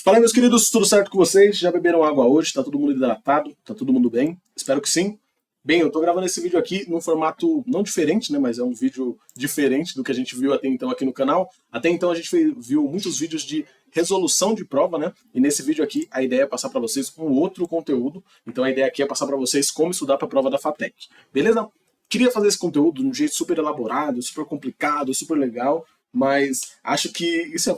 Fala aí, meus queridos, tudo certo com vocês? Já beberam água hoje? Tá todo mundo hidratado? Tá todo mundo bem? Espero que sim. Bem, eu tô gravando esse vídeo aqui num formato não diferente, né? Mas é um vídeo diferente do que a gente viu até então aqui no canal. Até então a gente viu muitos vídeos de resolução de prova, né? E nesse vídeo aqui a ideia é passar para vocês um outro conteúdo. Então a ideia aqui é passar para vocês como estudar para a prova da FATEC. Beleza? Queria fazer esse conteúdo de um jeito super elaborado, super complicado, super legal, mas acho que isso ia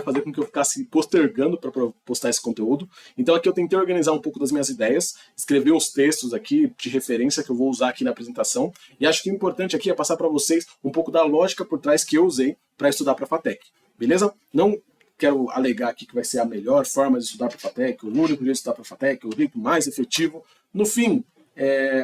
fazer com que eu ficasse postergando para postar esse conteúdo. Então aqui eu tentei organizar um pouco das minhas ideias, escrever uns textos aqui de referência que eu vou usar aqui na apresentação, e acho que o importante aqui é passar para vocês um pouco da lógica por trás que eu usei para estudar para a FATEC. Beleza? Não quero alegar aqui que vai ser a melhor forma de estudar para a FATEC, o único jeito de estudar para a FATEC, o jeito mais efetivo. No fim,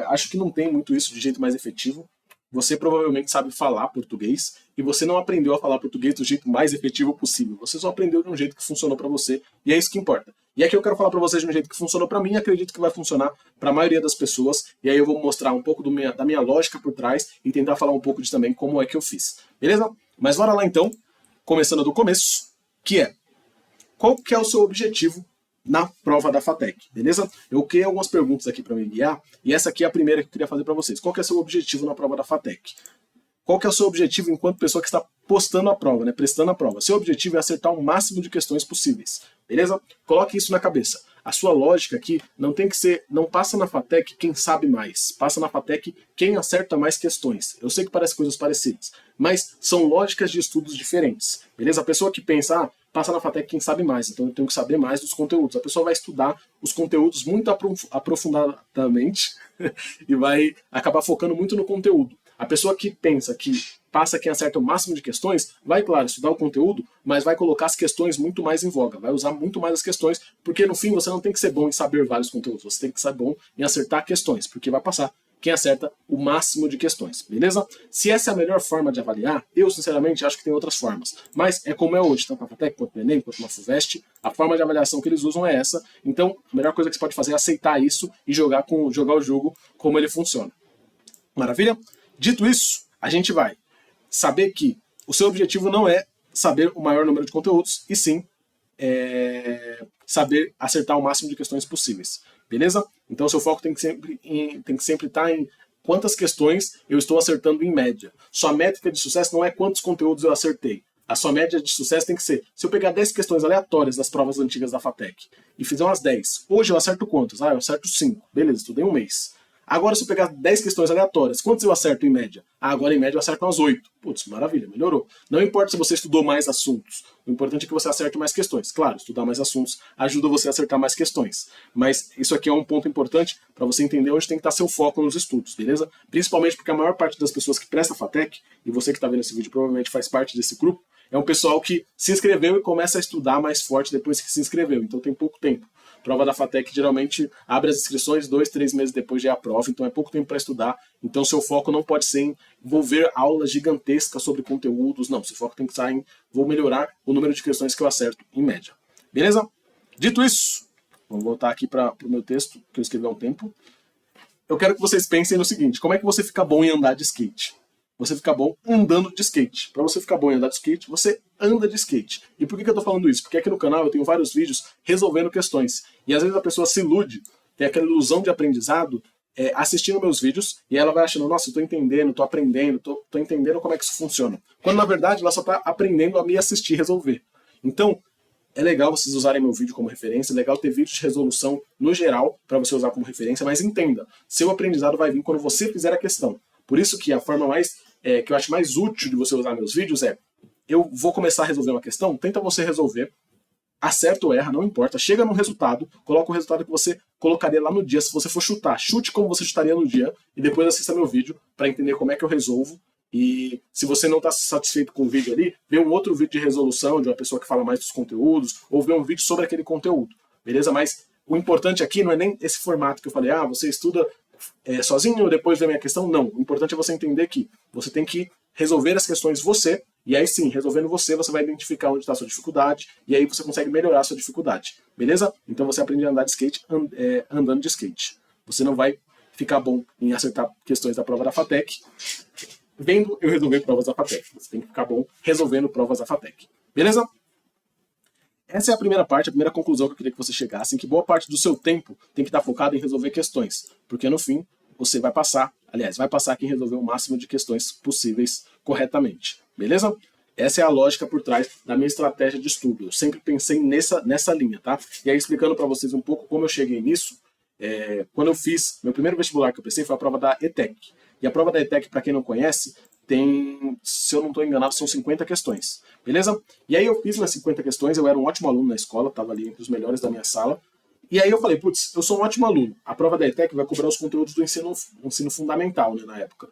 acho que não tem muito isso de jeito mais efetivo. Você provavelmente sabe falar português e você não aprendeu a falar português do jeito mais efetivo possível. Você só aprendeu de um jeito que funcionou para você e é isso que importa. E aqui eu quero falar para vocês de um jeito que funcionou para mim e acredito que vai funcionar para a maioria das pessoas. E aí eu vou mostrar um pouco da minha lógica por trás e tentar falar um pouco de também como é que eu fiz. Beleza? Mas bora lá então, começando do começo, que é: qual que é o seu objetivo na prova da FATEC, beleza? Eu criei algumas perguntas aqui para me guiar, e essa aqui é a primeira que eu queria fazer para vocês. Qual que é o seu objetivo na prova da FATEC? Qual que é o seu objetivo enquanto pessoa que está postando a prova, né, prestando a prova? Seu objetivo é acertar o máximo de questões possíveis, beleza? Coloque isso na cabeça. A sua lógica aqui não tem que ser, não passa na FATEC quem sabe mais, passa na FATEC quem acerta mais questões. Eu sei que parecem coisas parecidas, mas são lógicas de estudos diferentes, beleza? A pessoa que pensa, passa na FATEC quem sabe mais, então eu tenho que saber mais dos conteúdos. A pessoa vai estudar os conteúdos muito aprofundadamente e vai acabar focando muito no conteúdo. A pessoa que pensa que passa quem acerta o máximo de questões, vai, claro, estudar o conteúdo, mas vai colocar as questões muito mais em voga, vai usar muito mais as questões, porque no fim você não tem que ser bom em saber vários conteúdos, você tem que ser bom em acertar questões, porque vai passar quem acerta o máximo de questões, beleza? Se essa é a melhor forma de avaliar, eu sinceramente acho que tem outras formas, mas é como é hoje, tanto na FATEC, quanto no Enem, quanto na FUVEST, a forma de avaliação que eles usam é essa, então a melhor coisa que você pode fazer é aceitar isso e jogar o jogo como ele funciona. Maravilha? Dito isso, a gente vai saber que o seu objetivo não é saber o maior número de conteúdos, e sim saber acertar o máximo de questões possíveis. Beleza? Então, seu foco tem que sempre estar em quantas questões eu estou acertando em média. Sua métrica de sucesso não é quantos conteúdos eu acertei. A sua média de sucesso tem que ser: se eu pegar 10 questões aleatórias das provas antigas da FATEC e fizer umas 10, hoje eu acerto quantos? Eu acerto 5. Beleza, estudei um mês. Agora, se eu pegar 10 questões aleatórias, quantos eu acerto em média? Agora em média eu acerto umas 8. Putz, maravilha, melhorou. Não importa se você estudou mais assuntos. O importante é que você acerte mais questões. Claro, estudar mais assuntos ajuda você a acertar mais questões. Mas isso aqui é um ponto importante para você entender onde tem que estar seu foco nos estudos, beleza? Principalmente porque a maior parte das pessoas que presta FATEC, e você que está vendo esse vídeo provavelmente faz parte desse grupo, é um pessoal que se inscreveu e começa a estudar mais forte depois que se inscreveu. Então tem pouco tempo. Prova da FATEC geralmente abre as inscrições 2, 3 meses depois de a prova, então é pouco tempo para estudar. Então seu foco não pode ser em envolver aulas gigantescas sobre conteúdos, não. Seu foco tem que estar em: vou melhorar o número de questões que eu acerto em média. Beleza? Dito isso, vamos voltar aqui para o meu texto que eu escrevi há um tempo. Eu quero que vocês pensem no seguinte: como é que você fica bom em andar de skate? Você fica bom andando de skate. Para você ficar bom em andar de skate, você anda de skate. E por que eu tô falando isso? Porque aqui no canal eu tenho vários vídeos resolvendo questões. E às vezes a pessoa se ilude, tem aquela ilusão de aprendizado, assistindo meus vídeos, e ela vai achando: nossa, eu tô entendendo, tô aprendendo, tô entendendo como é que isso funciona. Quando na verdade ela só tá aprendendo a me assistir resolver. Então, é legal vocês usarem meu vídeo como referência, é legal ter vídeos de resolução no geral para você usar como referência, mas entenda, seu aprendizado vai vir quando você fizer a questão. Por isso que a forma que eu acho mais útil de você usar meus vídeos é: eu vou começar a resolver uma questão, tenta você resolver, acerta ou erra, não importa, chega no resultado, coloca o resultado que você colocaria lá no dia. Se você for chutar, chute como você chutaria no dia, e depois assista meu vídeo para entender como é que eu resolvo. E se você não está satisfeito com o vídeo ali, vê um outro vídeo de resolução de uma pessoa que fala mais dos conteúdos, ou vê um vídeo sobre aquele conteúdo, beleza? Mas o importante aqui não é nem esse formato que eu falei: você estuda sozinho, depois vem a minha questão. Não, o importante é você entender que você tem que resolver as questões você, e aí sim, resolvendo você vai identificar onde está a sua dificuldade, e aí você consegue melhorar a sua dificuldade, beleza? Então você aprende a andar de skate andando de skate. Você não vai ficar bom em acertar questões da prova da FATEC vendo eu resolver provas da FATEC. Você tem que ficar bom resolvendo provas da FATEC, beleza? Essa é a primeira parte, a primeira conclusão que eu queria que você chegasse, em que boa parte do seu tempo tem que estar focado em resolver questões, porque no fim você vai passar, aliás, vai passar aqui em resolver o máximo de questões possíveis corretamente, beleza? Essa é a lógica por trás da minha estratégia de estudo. Eu sempre pensei nessa linha, tá? E aí, explicando para vocês um pouco como eu cheguei nisso, quando eu fiz, meu primeiro vestibular que eu prestei foi a prova da ETEC. E a prova da ETEC, para quem não conhece, tem, se eu não estou enganado, são 50 questões, beleza? E aí eu fiz nas 50 questões, eu era um ótimo aluno na escola, estava ali entre os melhores da minha sala. E aí eu falei, putz, eu sou um ótimo aluno. A prova da ETEC vai cobrar os conteúdos do ensino fundamental, né, na época.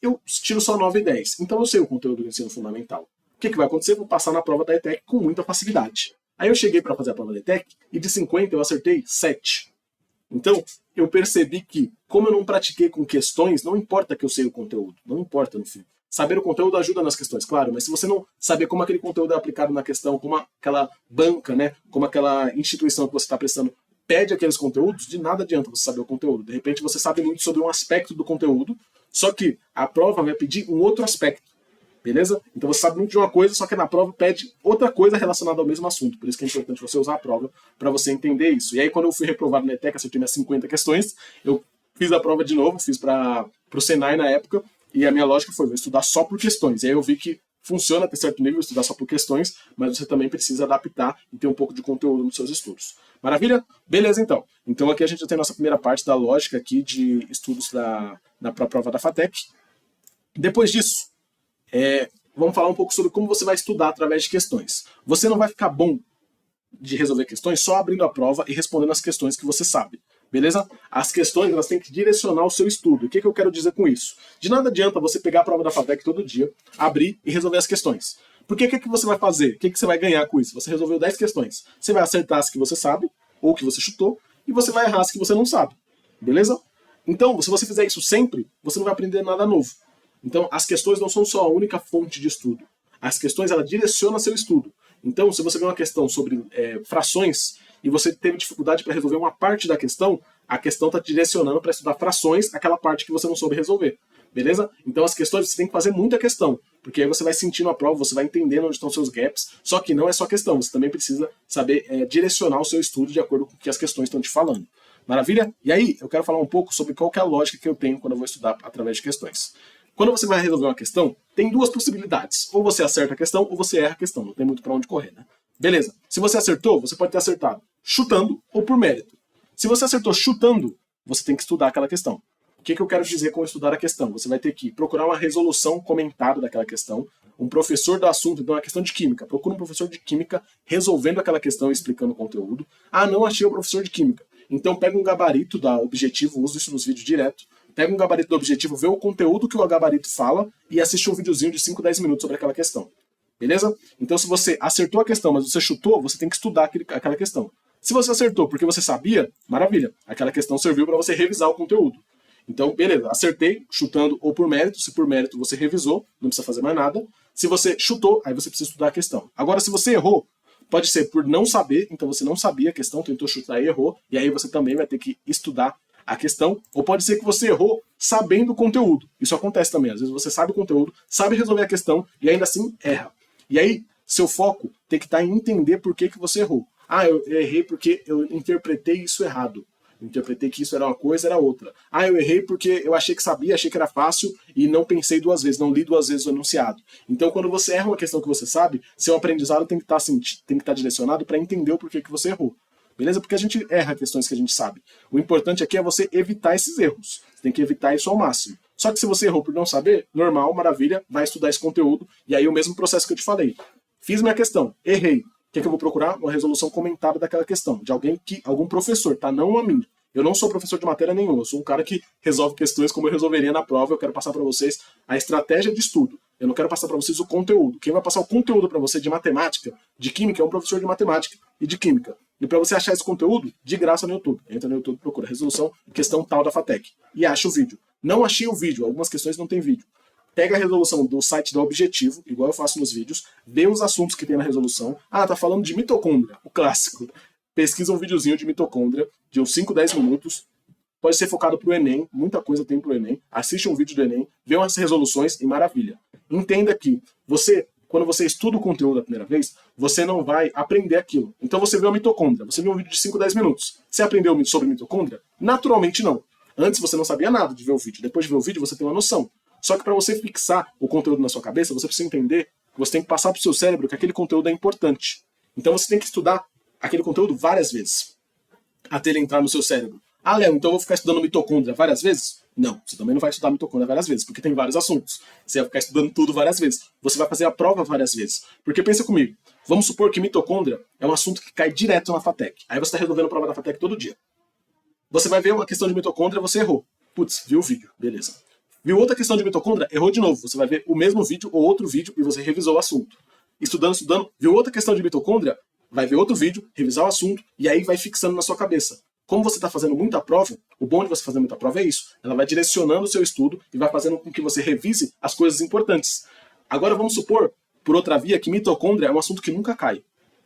Eu tiro só 9 e 10, então eu sei o conteúdo do ensino fundamental. O que vai acontecer? Eu vou passar na prova da ETEC com muita facilidade. Aí eu cheguei para fazer a prova da ETEC e de 50 eu acertei 7. Então, eu percebi que, como eu não pratiquei com questões, não importa que eu sei o conteúdo, não importa no fim. Saber o conteúdo ajuda nas questões, claro, mas se você não saber como aquele conteúdo é aplicado na questão, como aquela banca, né, como aquela instituição que você está prestando pede aqueles conteúdos, de nada adianta você saber o conteúdo. De repente você sabe muito sobre um aspecto do conteúdo, só que a prova vai pedir um outro aspecto. Beleza? Então você sabe muito de uma coisa, só que na prova pede outra coisa relacionada ao mesmo assunto. Por isso que é importante você usar a prova para você entender isso. E aí quando eu fui reprovado na ETEC, acertei minhas 50 questões, eu fiz a prova de novo, fiz para o Senai na época, e a minha lógica foi, vou estudar só por questões. E aí eu vi que funciona até certo nível estudar só por questões, mas você também precisa adaptar e ter um pouco de conteúdo nos seus estudos. Maravilha? Beleza, então. Então aqui a gente já tem a nossa primeira parte da lógica aqui de estudos na prova da FATEC. Depois disso, vamos falar um pouco sobre como você vai estudar através de questões. Você não vai ficar bom de resolver questões só abrindo a prova e respondendo as questões que você sabe. Beleza? As questões elas têm que direcionar o seu estudo. O que eu quero dizer com isso? De nada adianta você pegar a prova da FATEC todo dia, abrir e resolver as questões. Porque o que você vai fazer? O que você vai ganhar com isso? Você resolveu 10 questões. Você vai acertar as que você sabe, ou que você chutou, e você vai errar as que você não sabe. Beleza? Então, se você fizer isso sempre, você não vai aprender nada novo. Então, as questões não são só a única fonte de estudo. As questões, ela direciona seu estudo. Então, se você vê uma questão sobre frações e você teve dificuldade para resolver uma parte da questão, a questão está direcionando para estudar frações, aquela parte que você não soube resolver. Beleza? Então, as questões, você tem que fazer muita questão, porque aí você vai sentindo a prova, você vai entendendo onde estão seus gaps, só que não é só questão, você também precisa saber direcionar o seu estudo de acordo com o que as questões estão te falando. Maravilha? E aí, eu quero falar um pouco sobre qual que é a lógica que eu tenho quando eu vou estudar através de questões. Quando você vai resolver uma questão, tem duas possibilidades. Ou você acerta a questão, ou você erra a questão. Não tem muito para onde correr, né? Beleza. Se você acertou, você pode ter acertado chutando ou por mérito. Se você acertou chutando, você tem que estudar aquela questão. O que eu quero dizer com estudar a questão? Você vai ter que procurar uma resolução comentada daquela questão, um professor do assunto, então é uma questão de química. Procura um professor de química resolvendo aquela questão e explicando o conteúdo. Ah, não achei o professor de química. Então pega um gabarito da Objetivo, uso isso nos vídeos direto. Pega um gabarito do Objetivo, vê o conteúdo que o gabarito fala e assiste um videozinho de 5, 10 minutos sobre aquela questão. Beleza? Então se você acertou a questão, mas você chutou, você tem que estudar aquela questão. Se você acertou porque você sabia, maravilha. Aquela questão serviu para você revisar o conteúdo. Então, beleza, acertei, chutando ou por mérito. Se por mérito você revisou, não precisa fazer mais nada. Se você chutou, aí você precisa estudar a questão. Agora, se você errou, pode ser por não saber, então você não sabia a questão, tentou chutar e errou, e aí você também vai ter que estudar a questão. Ou pode ser que você errou sabendo o conteúdo. Isso acontece também. Às vezes você sabe o conteúdo, sabe resolver a questão e ainda assim erra. E aí, seu foco tem que estar em entender por que você errou. Ah, eu errei porque eu interpretei isso errado. Interpretei que isso era uma coisa, era outra. Ah, eu errei porque eu achei que sabia, achei que era fácil e não pensei duas vezes, não li duas vezes o enunciado. Então, quando você erra uma questão que você sabe, seu aprendizado tem que estar assim, direcionado para entender o porquê que você errou. Beleza? Porque a gente erra questões que a gente sabe. O importante aqui é você evitar esses erros. Você tem que evitar isso ao máximo. Só que se você errou por não saber, normal, maravilha, vai estudar esse conteúdo e aí o mesmo processo que eu te falei. Fiz minha questão, errei. O que eu vou procurar? Uma resolução comentada daquela questão, de algum professor, tá? Não a mim. Eu não sou professor de matéria nenhuma, eu sou um cara que resolve questões como eu resolveria na prova. Eu quero passar para vocês a estratégia de estudo. Eu não quero passar para vocês o conteúdo. Quem vai passar o conteúdo para você de matemática, de química, é um professor de matemática e de química. E para você achar esse conteúdo, de graça no YouTube. Entra no YouTube, procura resolução, questão tal da FATEC. E acha o vídeo. Não achei o vídeo, algumas questões não tem vídeo. Pega a resolução do site do Objetivo, igual eu faço nos vídeos, vê os assuntos que tem na resolução. Ah, tá falando de mitocôndria, o clássico. Pesquisa um videozinho de mitocôndria, de uns 5, 10 minutos. Pode ser focado pro Enem, muita coisa tem pro Enem. Assiste um vídeo do Enem, vê umas resoluções e maravilha. Entenda que você, quando você estuda o conteúdo a primeira vez, você não vai aprender aquilo. Então você viu a mitocôndria, você viu um vídeo de 5, 10 minutos. Você aprendeu sobre mitocôndria? Naturalmente não. Antes você não sabia nada de ver o vídeo. Depois de ver o vídeo você tem uma noção. Só que para você fixar o conteúdo na sua cabeça, você precisa entender que você tem que passar para o seu cérebro que aquele conteúdo é importante. Então você tem que estudar aquele conteúdo várias vezes, até ele entrar no seu cérebro. Ah, Léo, então eu vou ficar estudando mitocôndria várias vezes? Não, você também não vai estudar mitocôndria várias vezes, porque tem vários assuntos. Você vai ficar estudando tudo várias vezes. Você vai fazer a prova várias vezes. Porque pensa comigo, vamos supor que mitocôndria é um assunto que cai direto na FATEC. Aí você está resolvendo a prova da FATEC todo dia. Você vai ver uma questão de mitocôndria, você errou. Putz, viu o vídeo, beleza. Viu outra questão de mitocôndria, errou de novo. Você vai ver o mesmo vídeo ou outro vídeo e você revisou o assunto. Estudando, viu outra questão de mitocôndria, vai ver outro vídeo, revisar o assunto e aí vai fixando na sua cabeça. Como você está fazendo muita prova, o bom de você fazer muita prova é isso. Ela vai direcionando o seu estudo e vai fazendo com que você revise as coisas importantes. Agora vamos supor, por outra via, que mitocôndria é um assunto que nunca cai.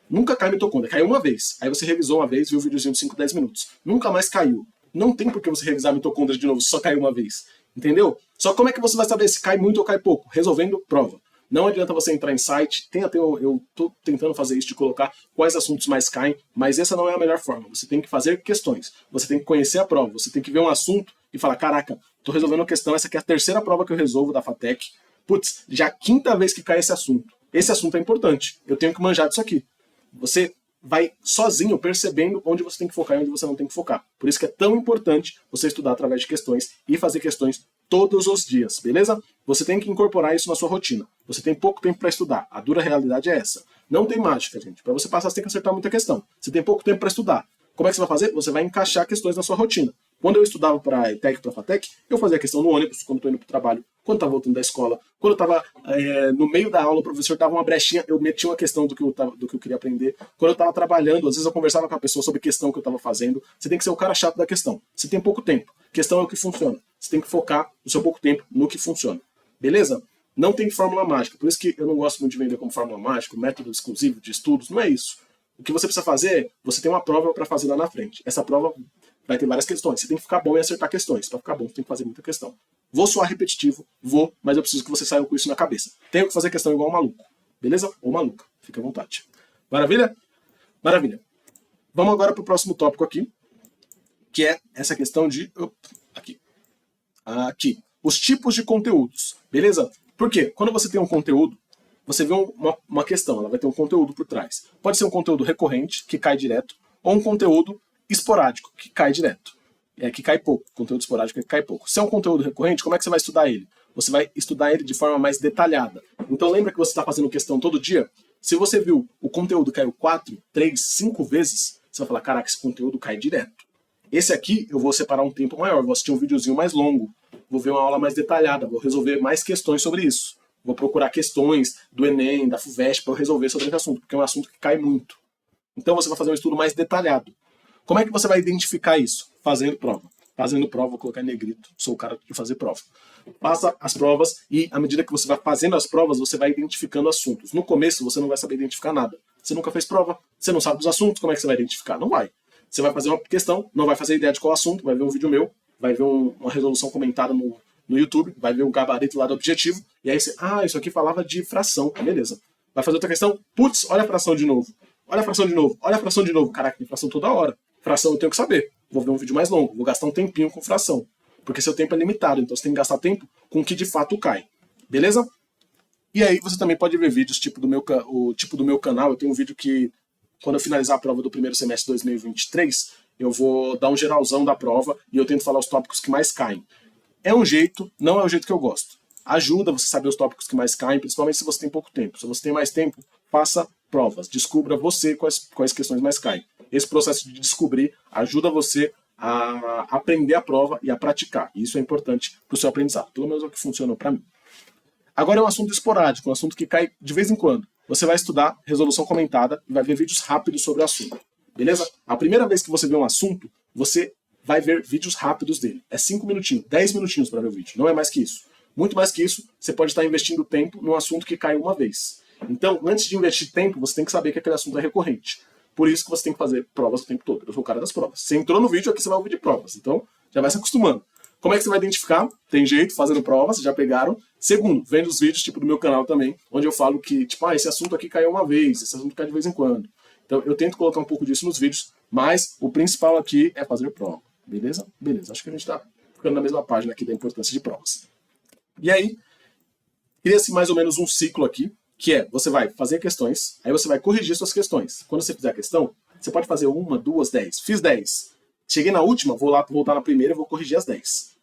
Nunca cai mitocôndria. Caiu uma vez. Aí você revisou uma vez, viu o videozinho de 5, 10 minutos. Nunca mais caiu. Não tem por que você revisar mitocôndria de novo, só caiu uma vez. Entendeu? Só como é que você vai saber se cai muito ou cai pouco? Resolvendo prova. Não adianta você entrar em site, tem até eu tô tentando fazer isso de colocar quais assuntos mais caem, mas essa não é a melhor forma. Você tem que fazer questões, você tem que conhecer a prova, você tem que ver um assunto e falar, caraca, tô resolvendo uma questão, essa aqui é a terceira prova que eu resolvo da FATEC. Putz, já a quinta vez que cai esse assunto. Esse assunto é importante, eu tenho que manjar disso aqui. Você vai sozinho percebendo onde você tem que focar e onde você não tem que focar. Por isso que é tão importante você estudar através de questões e fazer questões todos os dias, beleza? Você tem que incorporar isso na sua rotina. Você tem pouco tempo para estudar. A dura realidade é essa. Não tem mágica, gente. Para você passar, você tem que acertar muita questão. Você tem pouco tempo para estudar. Como é que você vai fazer? Você vai encaixar questões na sua rotina. Quando eu estudava para a ETEC, para a FATEC, eu fazia questão no ônibus, quando estou indo para o trabalho, quando estava voltando da escola, quando eu estava no meio da aula, o professor dava uma brechinha, eu metia uma questão do que eu queria aprender. Quando eu estava trabalhando, às vezes eu conversava com a pessoa sobre a questão que eu estava fazendo. Você tem que ser o cara chato da questão. Você tem pouco tempo. Questão é o que funciona. Você tem que focar o seu pouco tempo no que funciona. Beleza? Não tem fórmula mágica. Por isso que eu não gosto muito de vender como fórmula mágica, método exclusivo de estudos. Não é isso. O que você precisa fazer, você tem uma prova para fazer lá na frente. Essa prova vai ter várias questões. Você tem que ficar bom em acertar questões. Para ficar bom, você tem que fazer muita questão. Vou soar repetitivo, mas eu preciso que você saia com isso na cabeça. Tenho que fazer questão igual um maluco. Beleza? Ou maluca. Fica à vontade. Maravilha? Maravilha. Vamos agora para o próximo tópico aqui, que é essa questão de... Aqui. Os tipos de conteúdos. Beleza? Por quê? Quando você tem um conteúdo, você vê uma questão, ela vai ter um conteúdo por trás. Pode ser um conteúdo recorrente, que cai direto, ou um conteúdo esporádico, que cai direto. Que cai pouco. Conteúdo esporádico é que cai pouco. Se é um conteúdo recorrente, como é que você vai estudar ele? Você vai estudar ele de forma mais detalhada. Então lembra que você está fazendo questão todo dia? Se você viu o conteúdo caiu 4, 3, 5 vezes, você vai falar, caraca, esse conteúdo cai direto. Esse aqui eu vou separar um tempo maior, vou assistir um videozinho mais longo, vou ver uma aula mais detalhada, vou resolver mais questões sobre isso. Vou procurar questões do Enem, da FUVEST, para eu resolver sobre esse assunto, porque é um assunto que cai muito. Então você vai fazer um estudo mais detalhado. Como é que você vai identificar isso? Fazendo prova. Fazendo prova, vou colocar em negrito, sou o cara de fazer prova. Faça as provas e, à medida que você vai fazendo as provas, você vai identificando assuntos. No começo, você não vai saber identificar nada. Você nunca fez prova, você não sabe dos assuntos, como é que você vai identificar? Não vai. Você vai fazer uma questão, não vai fazer ideia de qual assunto, vai ver um vídeo meu, vai ver uma resolução comentada no YouTube, vai ver um gabarito lá do objetivo, e aí você, isso aqui falava de fração, beleza. Vai fazer outra questão, putz, olha a fração de novo, olha a fração de novo, olha a fração de novo, caraca, tem fração toda hora. Fração eu tenho que saber, vou ver um vídeo mais longo, vou gastar um tempinho com fração, porque seu tempo é limitado, então você tem que gastar tempo com o que de fato cai, beleza? E aí você também pode ver vídeos tipo do meu canal, eu tenho um vídeo que, quando eu finalizar a prova do primeiro semestre de 2023, eu vou dar um geralzão da prova e eu tento falar os tópicos que mais caem. É um jeito, não é o jeito que eu gosto. Ajuda você a saber os tópicos que mais caem, principalmente se você tem pouco tempo. Se você tem mais tempo, faça provas. Descubra você quais questões mais caem. Esse processo de descobrir ajuda você a aprender a prova e a praticar. E isso é importante para o seu aprendizado. Pelo menos é o que funciona para mim. Agora é um assunto esporádico, um assunto que cai de vez em quando. Você vai estudar resolução comentada e vai ver vídeos rápidos sobre o assunto. Beleza? A primeira vez que você vê um assunto, você vai ver vídeos rápidos dele. É 5 minutinhos, 10 minutinhos para ver o vídeo. Não é mais que isso. Muito mais que isso, você pode estar investindo tempo num assunto que cai uma vez. Então, antes de investir tempo, você tem que saber que aquele assunto é recorrente. Por isso que você tem que fazer provas o tempo todo. Eu sou o cara das provas. Você entrou no vídeo, aqui você vai ouvir de provas. Então, já vai se acostumando. Como é que você vai identificar? Tem jeito, fazendo provas, já pegaram. Segundo, vendo os vídeos, tipo do meu canal também, onde eu falo que, tipo, esse assunto aqui caiu uma vez, esse assunto cai de vez em quando. Então, eu tento colocar um pouco disso nos vídeos, mas o principal aqui é fazer prova. Beleza? Beleza. Acho que a gente tá ficando na mesma página aqui da importância de provas. E aí, cria-se mais ou menos um ciclo aqui, que é, você vai fazer questões, aí você vai corrigir suas questões. Quando você fizer a questão, você pode fazer 1, 2, 10. Fiz 10. Cheguei na última, vou lá voltar na primeira e vou corrigir as 10.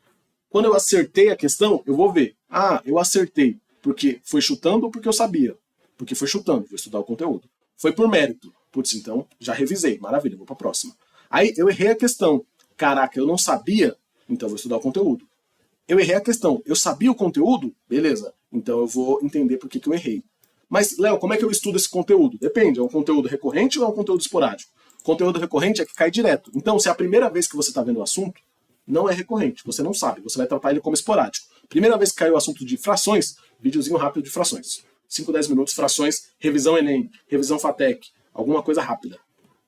Quando eu acertei a questão, eu vou ver. Ah, eu acertei porque foi chutando ou porque eu sabia? Porque foi chutando, vou estudar o conteúdo. Foi por mérito. Putz, então já revisei. Maravilha, vou para a próxima. Aí eu errei a questão. Caraca, eu não sabia, então vou estudar o conteúdo. Eu errei a questão. Eu sabia o conteúdo? Beleza. Então eu vou entender por que eu errei. Mas, Léo, como é que eu estudo esse conteúdo? Depende. É um conteúdo recorrente ou é um conteúdo esporádico? Conteúdo recorrente é que cai direto. Então, se é a primeira vez que você está vendo o assunto, não é recorrente. Você não sabe. Você vai tratar ele como esporádico. Primeira vez que caiu o assunto de frações, videozinho rápido de frações. 5, 10 minutos, frações, revisão Enem, revisão FATEC, alguma coisa rápida.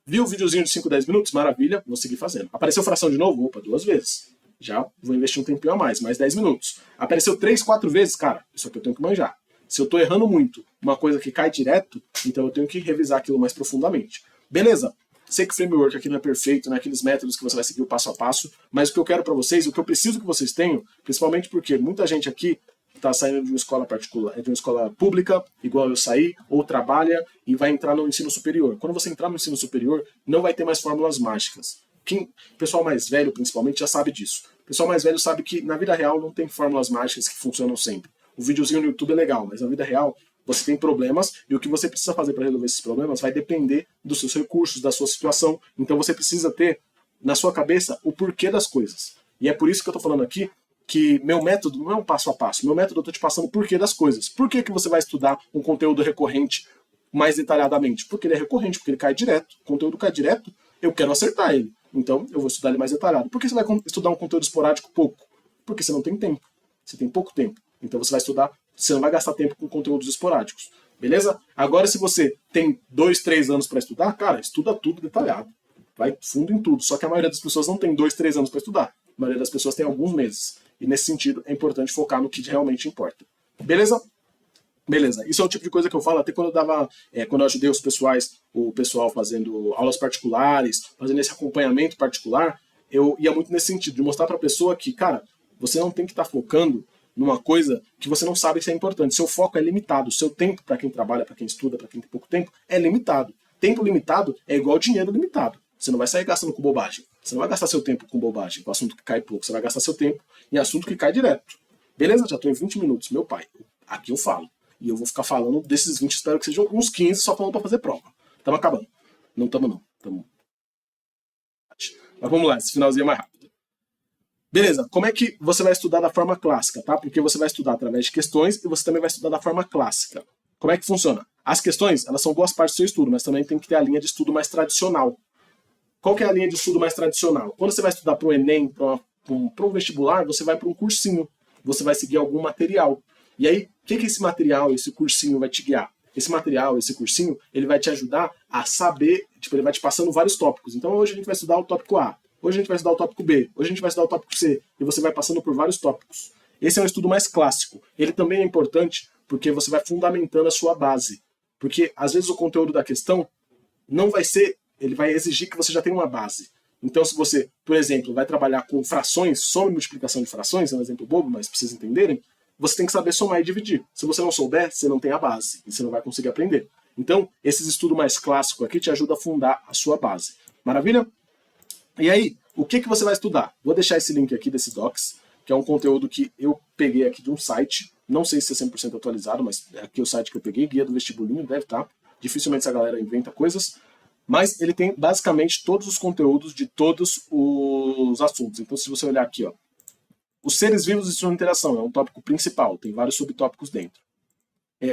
Viu o videozinho de 5, 10 minutos? Maravilha, vou seguir fazendo. Apareceu fração de novo? Opa, 2 vezes. Já vou investir um tempinho a mais 10 minutos. Apareceu 3, 4 vezes? Cara, isso aqui eu tenho que manjar. Se eu tô errando muito, uma coisa que cai direto, então eu tenho que revisar aquilo mais profundamente. Beleza? Sei que o framework aqui não é perfeito, né? Aqueles métodos que você vai seguir o passo a passo, mas o que eu quero para vocês, o que eu preciso que vocês tenham, principalmente porque muita gente aqui está saindo de uma escola particular, de uma escola pública, igual eu saí, ou trabalha e vai entrar no ensino superior. Quando você entrar no ensino superior, não vai ter mais fórmulas mágicas. O pessoal mais velho, principalmente, já sabe disso. O pessoal mais velho sabe que na vida real não tem fórmulas mágicas que funcionam sempre. O videozinho no YouTube é legal, mas na vida real você tem problemas e o que você precisa fazer para resolver esses problemas vai depender dos seus recursos, da sua situação. Então você precisa ter na sua cabeça o porquê das coisas. E é por isso que eu estou falando aqui que meu método não é um passo a passo. Meu método eu estou te passando o porquê das coisas. Por que você vai estudar um conteúdo recorrente mais detalhadamente? Porque ele é recorrente, porque ele cai direto. O conteúdo cai direto, eu quero acertar ele. Então eu vou estudar ele mais detalhado. Por que você vai estudar um conteúdo esporádico pouco? Porque você não tem tempo. Você tem pouco tempo. Então você vai estudar, você não vai gastar tempo com conteúdos esporádicos. Beleza? Agora, se você tem 2, 3 anos para estudar, cara, estuda tudo detalhado. Vai fundo em tudo. Só que a maioria das pessoas não tem 2, 3 anos para estudar. A maioria das pessoas tem alguns meses. E nesse sentido, é importante focar no que realmente importa. Beleza? Beleza. Isso é o tipo de coisa que eu falo até quando eu dava, quando eu ajudei o pessoal fazendo aulas particulares, fazendo esse acompanhamento particular, eu ia muito nesse sentido, de mostrar para a pessoa que, cara, você não tem que estar focando numa coisa que você não sabe se é importante. Seu foco é limitado. Seu tempo, para quem trabalha, para quem estuda, para quem tem pouco tempo, é limitado. Tempo limitado é igual dinheiro limitado. Você não vai sair gastando com bobagem. Você não vai gastar seu tempo com bobagem, com assunto que cai pouco. Você vai gastar seu tempo em assunto que cai direto. Beleza? Já estou em 20 minutos. Meu pai, aqui eu falo. E eu vou ficar falando desses 20, espero que sejam uns 15 só falando para fazer prova. Estamos acabando. Não estamos não. Mas vamos lá, esse finalzinho é mais rápido. Beleza, como é que você vai estudar da forma clássica, tá? Porque você vai estudar através de questões e você também vai estudar da forma clássica. Como é que funciona? As questões, elas são boas partes do seu estudo, mas também tem que ter a linha de estudo mais tradicional. Qual que é a linha de estudo mais tradicional? Quando você vai estudar para o Enem, para um vestibular, você vai para um cursinho. Você vai seguir algum material. E aí, o que esse material, esse cursinho vai te guiar? Esse material, esse cursinho, ele vai te ajudar a saber, ele vai te passando vários tópicos. Então hoje a gente vai estudar o tópico A. Hoje a gente vai estudar o tópico B, hoje a gente vai estudar o tópico C, e você vai passando por vários tópicos. Esse é um estudo mais clássico. Ele também é importante porque você vai fundamentando a sua base. Porque, às vezes, o conteúdo da questão não vai ser, ele vai exigir que você já tenha uma base. Então, se você, por exemplo, vai trabalhar com frações, soma e multiplicação de frações, é um exemplo bobo, mas para vocês entenderem, você tem que saber somar e dividir. Se você não souber, você não tem a base, e você não vai conseguir aprender. Então, esses estudos mais clássicos aqui te ajudam a fundar a sua base. Maravilha? E aí, o que você vai estudar? Vou deixar esse link aqui desse Docs, que é um conteúdo que eu peguei aqui de um site, não sei se é 100% atualizado, mas é aqui o site que eu peguei, Guia do Vestibulinho, deve estar. Dificilmente essa galera inventa coisas, mas ele tem basicamente todos os conteúdos de todos os assuntos. Então, se você olhar aqui, ó, os seres vivos e sua interação, é um tópico principal, tem vários subtópicos dentro.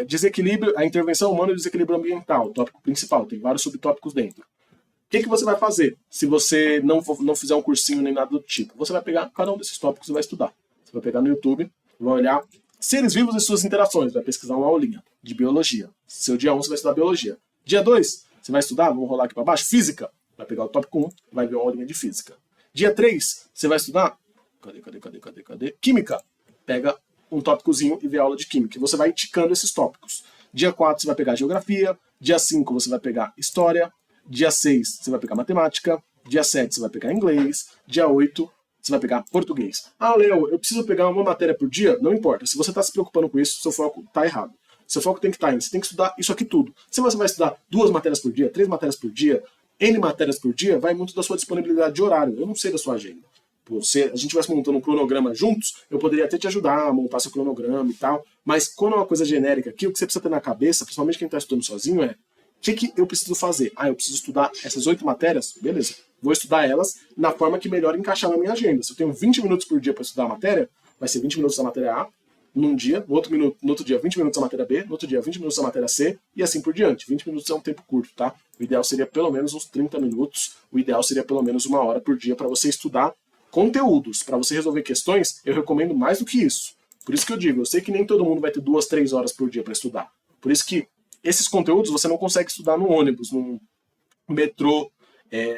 Desequilíbrio, a intervenção humana e o desequilíbrio ambiental, tópico principal, tem vários subtópicos dentro. O que você vai fazer se você não fizer um cursinho nem nada do tipo? Você vai pegar cada um desses tópicos e vai estudar. Você vai pegar no YouTube, vai olhar seres vivos e suas interações, vai pesquisar uma aulinha de biologia. Seu dia 1 você vai estudar biologia. Dia 2, você vai estudar, vamos rolar aqui para baixo, física. Vai pegar o tópico 1, vai ver uma aulinha de física. Dia 3, você vai estudar Cadê? Química. Pega um tópicozinho e vê a aula de química. E você vai ticando esses tópicos. Dia 4 você vai pegar geografia, dia 5 você vai pegar história, dia 6 você vai pegar matemática, dia 7 você vai pegar inglês, dia 8 você vai pegar português. Ah, Léo, eu preciso pegar uma matéria por dia? Não importa. Se você está se preocupando com isso, seu foco está errado. Seu foco tem que estar você tem que estudar isso aqui tudo. Se você vai estudar 2 matérias por dia, 3 matérias por dia, N matérias por dia, vai muito da sua disponibilidade de horário. Eu não sei da sua agenda. Se a gente estivesse montando um cronograma juntos, eu poderia até te ajudar a montar seu cronograma e tal, mas quando é uma coisa genérica aqui, o que você precisa ter na cabeça, principalmente quem está estudando sozinho, é o que eu preciso fazer? Ah, eu preciso estudar essas 8 matérias? Beleza, vou estudar elas na forma que melhor encaixar na minha agenda. Se eu tenho 20 minutos por dia para estudar a matéria, vai ser 20 minutos da matéria A, num dia, no outro dia 20 minutos da matéria B, no outro dia 20 minutos da matéria C, e assim por diante. 20 minutos é um tempo curto, tá? O ideal seria pelo menos uns 30 minutos, o ideal seria pelo menos 1 hora por dia para você estudar conteúdos. Para você resolver questões, eu recomendo mais do que isso. Por isso que eu digo, eu sei que nem todo mundo vai ter 2, 3 horas por dia para estudar. Por isso que esses conteúdos você não consegue estudar no ônibus, no metrô,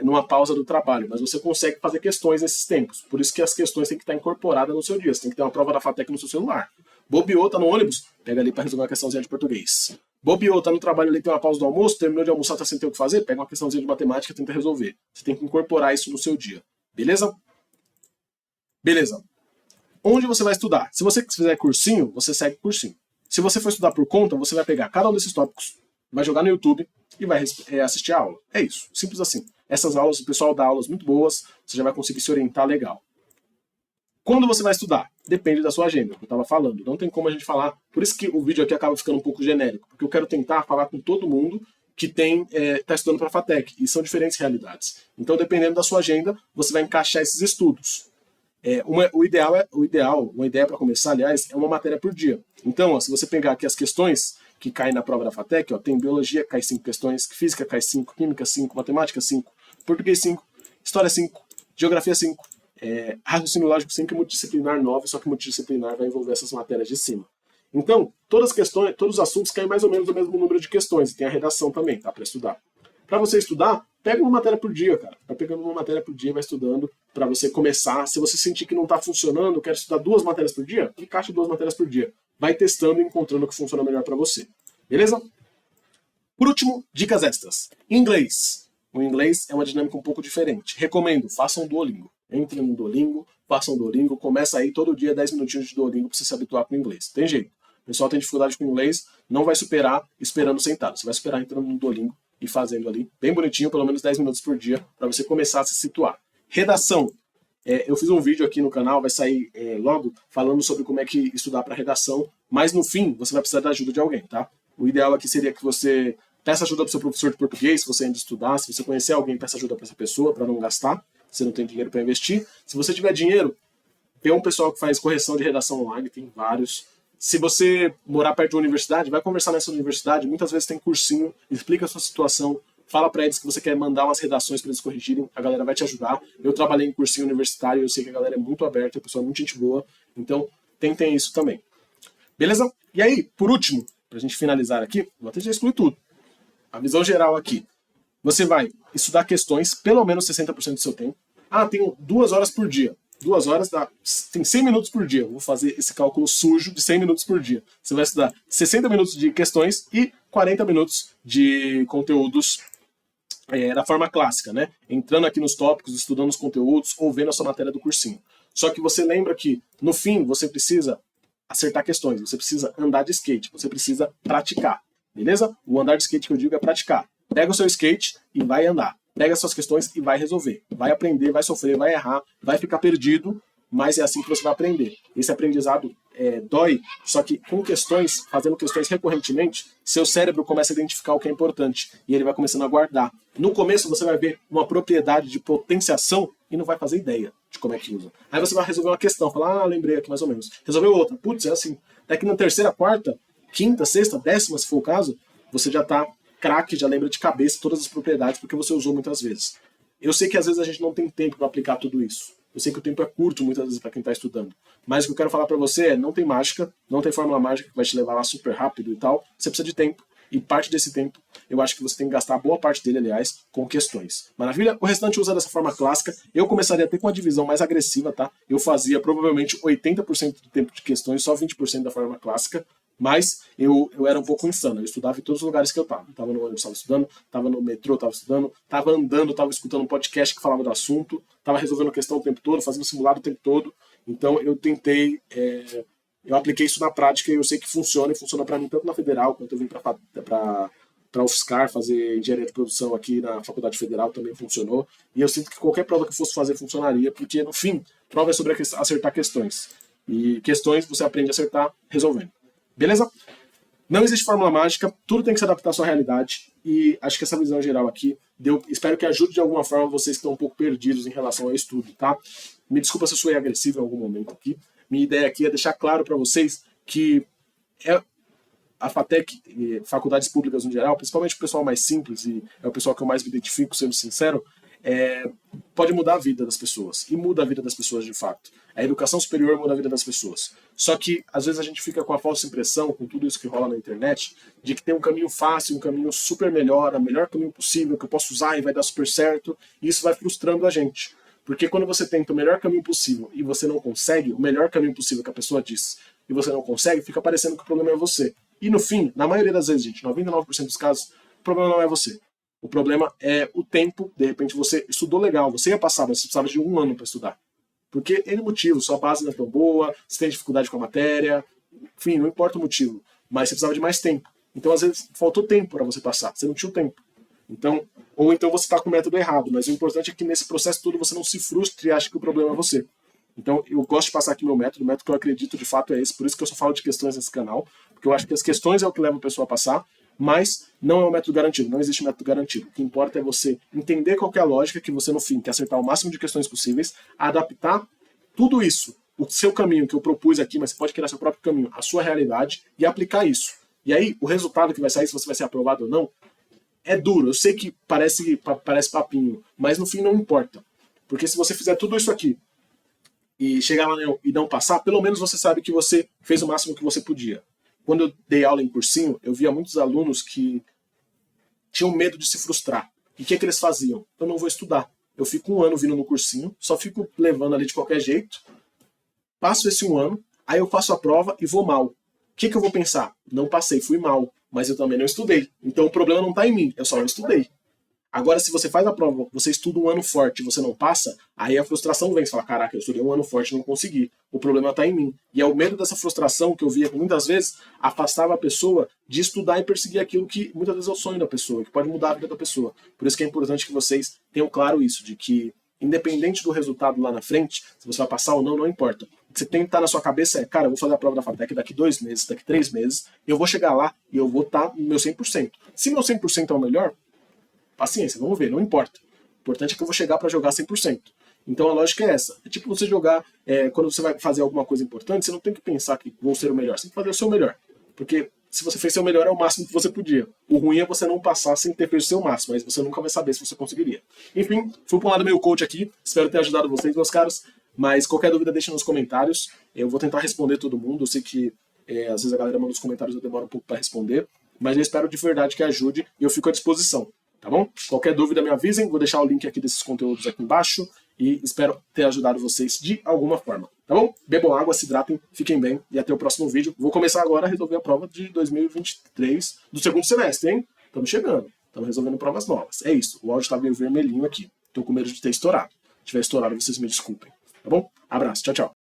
numa pausa do trabalho, mas você consegue fazer questões nesses tempos. Por isso que as questões têm que estar incorporadas no seu dia. Você tem que ter uma prova da FATEC no seu celular. Bobeou, tá no ônibus, pega ali para resolver uma questãozinha de português. Bobeou, tá no trabalho ali, tem uma pausa do almoço, terminou de almoçar, tá sem ter o que fazer, pega uma questãozinha de matemática e tenta resolver. Você tem que incorporar isso no seu dia. Beleza? Beleza. Onde você vai estudar? Se você fizer cursinho, você segue cursinho. Se você for estudar por conta, você vai pegar cada um desses tópicos, vai jogar no YouTube e vai assistir a aula. É isso, simples assim. Essas aulas, o pessoal dá aulas muito boas, você já vai conseguir se orientar legal. Quando você vai estudar? Depende da sua agenda, que eu estava falando. Não tem como a gente falar. Por isso que o vídeo aqui acaba ficando um pouco genérico, porque eu quero tentar falar com todo mundo que está estudando para a FATEC, e são diferentes realidades. Então, dependendo da sua agenda, você vai encaixar esses estudos. Uma ideia para começar, aliás, é uma matéria por dia. Então, ó, se você pegar aqui as questões que caem na prova da FATEC, ó, tem biologia, cai 5 questões, física cai 5, química 5, matemática 5, português 5, história 5, geografia 5, raciocínio lógico 5 e multidisciplinar 9, só que multidisciplinar vai envolver essas matérias de cima. Então, todas as questões, todos os assuntos caem mais ou menos o mesmo número de questões, e tem a redação também, tá, para estudar. Para você estudar, pega uma matéria por dia, cara. Vai pegando uma matéria por dia, vai estudando para você começar. Se você sentir que não está funcionando, quer estudar 2 matérias por dia, encaixe 2 matérias por dia. Vai testando e encontrando o que funciona melhor para você. Beleza? Por último, dicas extras. Inglês. O inglês é uma dinâmica um pouco diferente. Recomendo, façam um Duolingo. Entre no Duolingo, façam um Duolingo, começa aí todo dia 10 minutinhos de Duolingo para você se habituar com o inglês. Tem jeito. O pessoal tem dificuldade com o inglês, não vai superar esperando sentado. Você vai superar entrando no Duolingo e fazendo ali, bem bonitinho, pelo menos 10 minutos por dia, para você começar a se situar. Redação. Eu fiz um vídeo aqui no canal, vai sair logo, falando sobre como é que estudar para redação, mas no fim, você vai precisar da ajuda de alguém, tá? O ideal aqui seria que você peça ajuda para o seu professor de português, se você ainda estudar, se você conhecer alguém, peça ajuda para essa pessoa, para não gastar, se você não tem dinheiro para investir. Se você tiver dinheiro, tem um pessoal que faz correção de redação online, tem vários. Se você morar perto de uma universidade, vai conversar nessa universidade, muitas vezes tem cursinho, explica a sua situação, fala para eles que você quer mandar umas redações para eles corrigirem, a galera vai te ajudar. Eu trabalhei em cursinho universitário, eu sei que a galera é muito aberta, a pessoa é muito gente boa, então tentem isso também. Beleza? E aí, por último, pra gente finalizar aqui, vou até já excluir tudo. A visão geral aqui. Você vai estudar questões, pelo menos 60% do seu tempo. Ah, tenho 2 horas por dia. 2 horas tem 100 minutos por dia. Eu vou fazer esse cálculo sujo de 100 minutos por dia. Você vai estudar 60 minutos de questões e 40 minutos de conteúdos da forma clássica, né? Entrando aqui nos tópicos, estudando os conteúdos ou vendo a sua matéria do cursinho. Só que você lembra que, no fim, você precisa acertar questões, você precisa andar de skate, você precisa praticar, beleza? O andar de skate que eu digo é praticar. Pega o seu skate e vai andar. Pega suas questões e vai resolver. Vai aprender, vai sofrer, vai errar, vai ficar perdido, mas é assim que você vai aprender. Esse aprendizado dói, só que com questões, fazendo questões recorrentemente, seu cérebro começa a identificar o que é importante e ele vai começando a guardar. No começo você vai ver uma propriedade de potenciação e não vai fazer ideia de como é que usa. Aí você vai resolver uma questão, falar, lembrei aqui mais ou menos. Resolveu outra, putz, é assim. Daqui na terceira, quarta, quinta, sexta, 10ª, se for o caso, você já tá craque, já lembra de cabeça todas as propriedades porque você usou muitas vezes. Eu sei que às vezes a gente não tem tempo para aplicar tudo isso. Eu sei que o tempo é curto muitas vezes para quem está estudando. Mas o que eu quero falar para você é, não tem mágica, não tem fórmula mágica que vai te levar lá super rápido e tal. Você precisa de tempo. e parte desse tempo eu acho que você tem que gastar boa parte dele, aliás, com questões. Maravilha? O restante usa dessa forma clássica. Eu começaria até com uma divisão mais agressiva, tá? Eu fazia provavelmente 80% do tempo de questões, só 20% da forma clássica, mas eu era um pouco insano. Eu estudava em todos os lugares que eu estava. Estava no ônibus, estava estudando, estava no metrô, estava estudando, estava andando, estava escutando um podcast que falava do assunto, estava resolvendo questão o tempo todo, fazendo simulado o tempo todo. Então eu tentei, eu apliquei isso na prática e eu sei que funciona, e funciona para mim tanto na Federal, quanto eu vim para UFSCar, fazer engenharia de produção aqui na Faculdade Federal, também funcionou. E eu sinto que qualquer prova que eu fosse fazer funcionaria, porque no fim, prova é sobre acertar questões. E questões você aprende a acertar resolvendo. Beleza? Não existe fórmula mágica, tudo tem que se adaptar à sua realidade, e acho que essa visão geral aqui espero que ajude de alguma forma vocês que estão um pouco perdidos em relação ao estudo, tá? Me desculpa se eu sou agressivo em algum momento aqui. Minha ideia aqui é deixar claro para vocês que a FATEC e faculdades públicas no geral, principalmente o pessoal mais simples, e é o pessoal que eu mais me identifico, sendo sincero, pode mudar a vida das pessoas, e muda a vida das pessoas de fato. A educação superior muda a vida das pessoas. Só que, às vezes, a gente fica com a falsa impressão, com tudo isso que rola na internet, de que tem um caminho fácil, um caminho super melhor, o melhor caminho possível, que eu posso usar e vai dar super certo, e isso vai frustrando a gente. Porque quando você tenta o melhor caminho possível e você não consegue, o melhor caminho possível que a pessoa diz, e você não consegue, fica parecendo que o problema é você. E no fim, na maioria das vezes, gente, 99% dos casos, o problema não é você. O problema é o tempo. De repente você estudou legal, você ia passar, mas você precisava de 1 ano para estudar. Porque N motivo, sua base não é tão boa, você tem dificuldade com a matéria, enfim, não importa o motivo, mas você precisava de mais tempo. Então, às vezes, faltou tempo para você passar, você não tinha o tempo. Então, ou então você está com o método errado, mas o importante é que nesse processo todo você não se frustre e ache que o problema é você. Então, eu gosto de passar aqui meu método, o método que eu acredito de fato é esse, por isso que eu só falo de questões nesse canal, porque eu acho que as questões é o que leva a pessoa a passar, mas não é um método garantido, não existe método garantido. O que importa é você entender qual que é a lógica, que você no fim quer acertar o máximo de questões possíveis, adaptar tudo isso, o seu caminho que eu propus aqui, mas você pode criar seu próprio caminho, a sua realidade, e aplicar isso. E aí, o resultado que vai sair, se você vai ser aprovado ou não, é duro. Eu sei que parece papinho, mas no fim não importa. Porque se você fizer tudo isso aqui, e chegar lá e não passar, pelo menos você sabe que você fez o máximo que você podia. Quando eu dei aula em cursinho, eu via muitos alunos que tinham medo de se frustrar. E o que eles faziam? Eu não vou estudar. Eu fico 1 ano vindo no cursinho, só fico levando ali de qualquer jeito, passo esse 1 ano, aí eu faço a prova e vou mal. O que eu vou pensar? Não passei, fui mal, mas eu também não estudei. Então o problema não está em mim, eu só não estudei. Agora, se você faz a prova, você estuda 1 ano forte e você não passa, aí a frustração vem. Você fala, caraca, eu estudei 1 ano forte e não consegui. O problema está em mim. E é o medo dessa frustração que eu via que muitas vezes afastava a pessoa de estudar e perseguir aquilo que muitas vezes é o sonho da pessoa, que pode mudar a vida da pessoa. Por isso que é importante que vocês tenham claro isso, de que independente do resultado lá na frente, se você vai passar ou não, não importa. O que você tem que estar na sua cabeça é, cara, eu vou fazer a prova da FATEC daqui 2 meses, daqui 3 meses, eu vou chegar lá e eu vou estar no meu 100%. Se meu 100% é o melhor, paciência, vamos ver, não importa. O importante é que eu vou chegar para jogar 100%. Então a lógica é essa. É tipo você jogar, quando você vai fazer alguma coisa importante, você não tem que pensar que vou ser o melhor, você tem que fazer o seu melhor. Porque se você fez o seu melhor, é o máximo que você podia. O ruim é você não passar sem ter feito o seu máximo, mas você nunca vai saber se você conseguiria. Enfim, fui para um lado meio coach aqui, espero ter ajudado vocês, meus caros, mas qualquer dúvida deixa nos comentários, eu vou tentar responder todo mundo, eu sei que às vezes a galera manda os comentários, eu demoro um pouco para responder, mas eu espero de verdade que ajude e eu fico à disposição. Tá bom? Qualquer dúvida me avisem, vou deixar o link aqui desses conteúdos aqui embaixo e espero ter ajudado vocês de alguma forma. Tá bom? Bebam água, se hidratem, fiquem bem e até o próximo vídeo. Vou começar agora a resolver a prova de 2023 do segundo semestre, hein? Estamos chegando, estamos resolvendo provas novas. É isso, o áudio tá meio vermelhinho aqui. Tô com medo de ter estourado. Se tiver estourado, vocês me desculpem. Tá bom? Abraço, tchau, tchau.